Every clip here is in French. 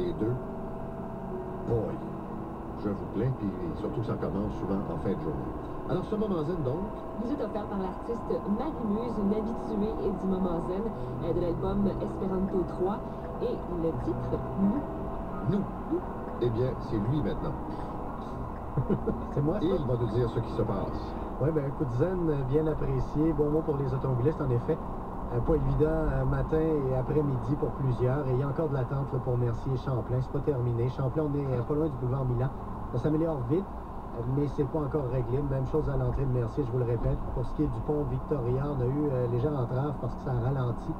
des deux, boy, je vous plains, puis surtout que ça commence souvent en fin de journée. Alors, ce moment zen, donc, Vous êtes offert par l'artiste Marie-Muse, une habituée du moment zen de l'album Esperanto 3 et le titre nous. Eh bien, c'est lui maintenant. C'est moi, ça? Et il va nous dire ce qui se passe. Oui, bien, un coup de zen bien apprécié. Bon mot pour les automobilistes, en effet. Pas évident matin et après-midi pour plusieurs. Et il y a encore de l'attente là, pour Mercier et Champlain. C'est pas terminé. Champlain, on est pas loin du boulevard Milan. Ça s'améliore vite, mais c'est pas encore réglé. Même chose à l'entrée de Mercier, je vous le répète. Pour ce qui est du pont Victoria, on a eu légère entrave parce que ça a ralenti.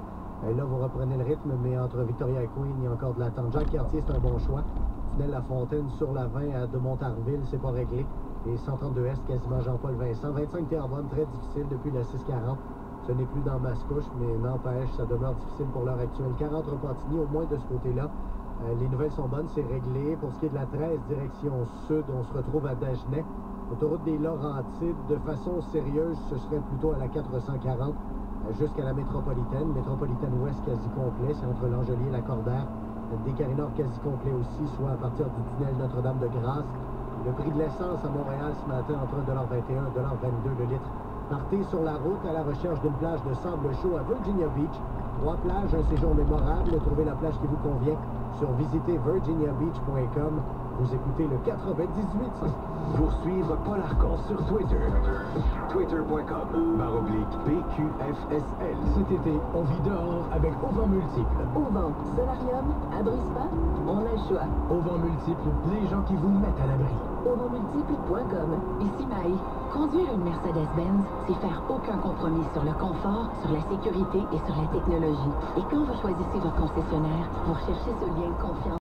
Là, vous reprenez le rythme, mais entre Victoria et Queen, il y a encore de l'attente. Jacques Cartier, c'est un bon choix. Tunnel La Fontaine sur la 20 de Montarville, c'est pas réglé. Et 132 Est, quasiment Jean-Paul Vincent. 25 Terrebonne, très difficile depuis la 640. Ce n'est plus dans Mascouche, mais n'empêche, ça demeure difficile pour l'heure actuelle. 40 Repentigny, au moins de ce côté-là. Les nouvelles sont bonnes, c'est réglé. Pour ce qui est de la 13, direction sud, on se retrouve à Dagenais. Autoroute des Laurentides, de façon sérieuse, ce serait plutôt à la 440 jusqu'à la métropolitaine. Métropolitaine ouest quasi complet, c'est entre l'Angelier et la Cordaire. Des Carré-Nord quasi complet aussi, soit à partir du tunnel Notre-Dame-de-Grâce. Le prix de l'essence à Montréal ce matin entre 1,21 $, 1,22 $, le litre. Partez sur la route à la recherche d'une plage de sable chaud à Virginia Beach. 3 plages, un séjour mémorable. Trouvez la plage qui vous convient sur visitez-virginiabeach.com. Vous écoutez le 98. Pour suivre Paul Arcon sur Twitter, twitter.com/PQFSL. Cet été, on vit dehors avec Auvent Multiple. Auvent, solarium, abri spa, on a le choix. Auvent Multiple, les gens qui vous mettent à l'abri. AuventMultiple.com. Ici Maï. Conduire une Mercedes-Benz, c'est faire aucun compromis sur le confort, sur la sécurité et sur la technologie. Et quand vous choisissez votre concessionnaire, vous recherchez ce lien de confiance.